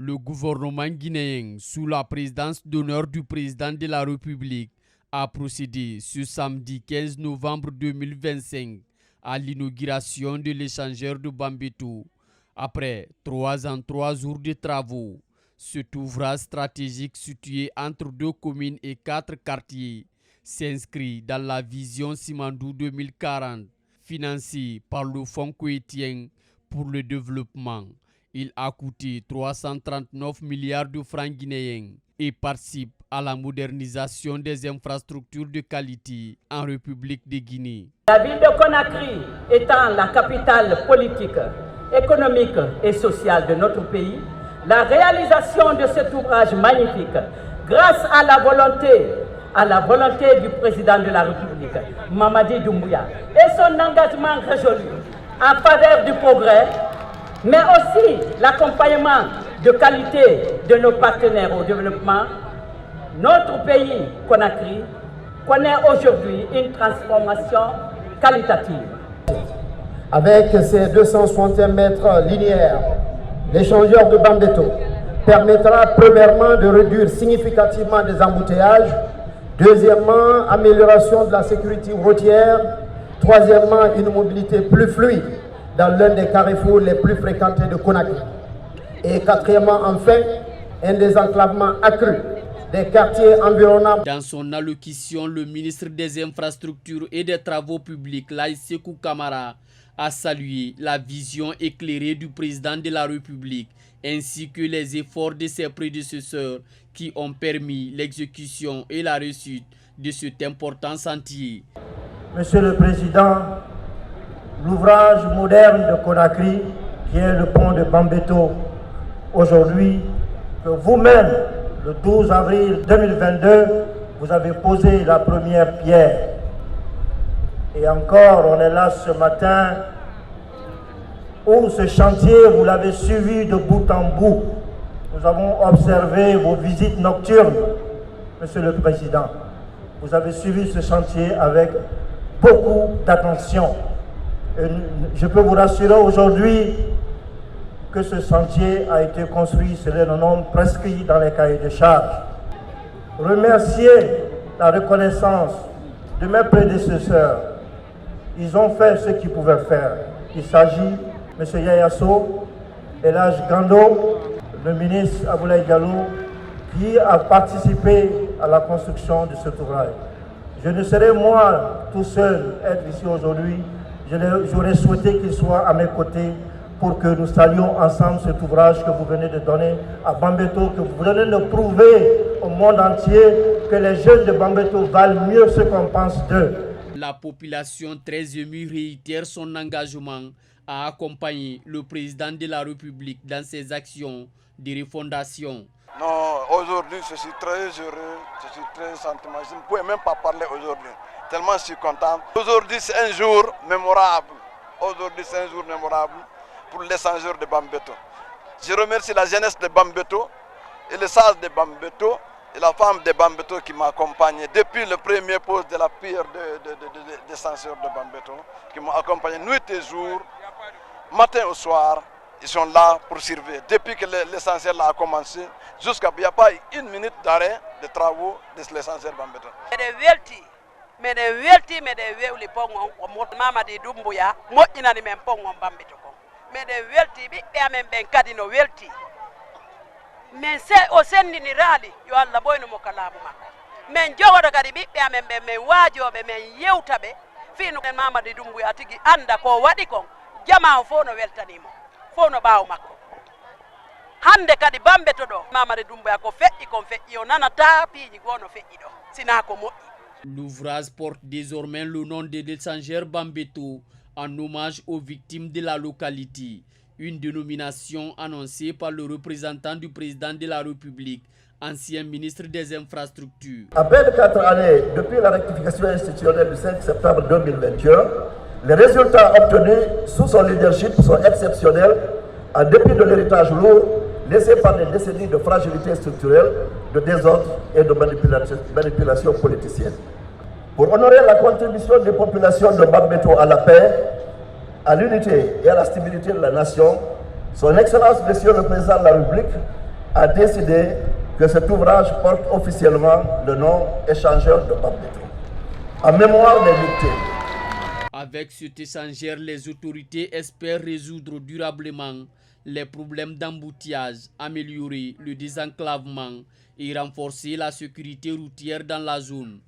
Le gouvernement guinéen, sous la présidence d'honneur du président de la République, a procédé ce samedi 15 novembre 2025 à l'inauguration de l'échangeur de Bambeto. Après 3 ans, 3 jours de travaux, cet ouvrage stratégique situé entre 2 communes et 4 quartiers s'inscrit dans la vision Simandou 2040, financée par le Fonds koweïtien pour le développement. Il a coûté 339 milliards de francs guinéens et participe à la modernisation des infrastructures de qualité en République de Guinée. La ville de Conakry étant la capitale politique, économique et sociale de notre pays, la réalisation de cet ouvrage magnifique, grâce à la volonté du président de la République, Mamadi Doumbouya, et son engagement résolu en faveur du progrès, mais aussi l'accompagnement de qualité de nos partenaires au développement, notre pays, Conakry, connaît aujourd'hui une transformation qualitative. Avec ses 261 mètres linéaires, l'échangeur de Bambeto permettra premièrement de réduire significativement des embouteillages, deuxièmement, amélioration de la sécurité routière, troisièmement, une mobilité plus fluide dans l'un des carrefours les plus fréquentés de Conakry. Et quatrièmement, enfin, un désenclavement accru des quartiers environnants. Dans son allocution, le ministre des Infrastructures et des Travaux publics, Laye Sékou Camara, a salué la vision éclairée du président de la République ainsi que les efforts de ses prédécesseurs qui ont permis l'exécution et la réussite de cet important chantier. Monsieur le Président, l'ouvrage moderne de Conakry, qui est le pont de Bambeto, aujourd'hui, que vous-même, le 12 avril 2022, vous avez posé la première pierre. Et encore, on est là ce matin où ce chantier, vous l'avez suivi de bout en bout. Nous avons observé vos visites nocturnes, Monsieur le Président. Vous avez suivi ce chantier avec beaucoup d'attention. Et je peux vous rassurer aujourd'hui que ce chantier a été construit selon le nombre prescrit dans les cahiers de charges. Remercier la reconnaissance de mes prédécesseurs. Ils ont fait ce qu'ils pouvaient faire. Il s'agit, M. Yaya Sow, Elhadji Gando, le ministre Aboulaye Diallo, qui a participé à la construction de cet ouvrage. Je ne serais moi tout seul être ici aujourd'hui. J'aurais souhaité qu'il soit à mes côtés pour que nous saluions ensemble cet ouvrage que vous venez de donner à Bambeto, que vous venez de prouver au monde entier que les jeunes de Bambeto valent mieux ce qu'on pense d'eux. La population très émue réitère son engagement à accompagner le président de la République dans ses actions de refondation. Non, aujourd'hui je suis très heureux, je suis très sentimental. Je ne pouvais même pas parler aujourd'hui, tellement je suis content. Aujourd'hui c'est un jour mémorable. Aujourd'hui c'est un jour mémorable pour l'échangeur de Bambeto. Je remercie la jeunesse de Bambeto et les sages de Bambeto et la femme de Bambeto qui m'a accompagné depuis le premier poste de la pierre d'échangeur de Bambeto, qui m'ont accompagné nuit et jour, matin au soir. Ils sont là pour servir. Depuis que l'essentiel a commencé, jusqu'à il n'y a pas une minute d'arrêt de travaux de l'essentiel Bambeto. Men se o sendini raali yo Allah boyno mo kalamu makko men jogoto kadi ɓiɓɓe amen ɓe men waajoɓe men yewtaɓe fino Mamadi Doumbouya tigi anda ko waɗi kon jama o fof no weltanimo fof no ɓaawo makko hande kadi Bambeto ɗo Mamadi Doumbouya ko feƴƴi kon feƴƴi o nanata piiji gono feƴƴi ɗo sina ko moƴƴi. L'ouvrage porte désormais le nom de l'échangeur Bambeto en hommage aux victimes de la localité. Une dénomination annoncée par le représentant du président de la République, ancien ministre des Infrastructures. À peine 4 années depuis la rectification institutionnelle du 5 septembre 2021, les résultats obtenus sous son leadership sont exceptionnels, en dépit de l'héritage lourd laissé par des décennies de fragilité structurelle, de désordre et de manipulation politicienne. Pour honorer la contribution des populations de Bambeto à la paix, à l'unité et à la stabilité de la nation, son Excellence, Monsieur le Président de la République, a décidé que cet ouvrage porte officiellement le nom Échangeur de Bambeto, en mémoire des victimes. Avec cet échangeur, les autorités espèrent résoudre durablement les problèmes d'embouteillage, améliorer le désenclavement et renforcer la sécurité routière dans la zone.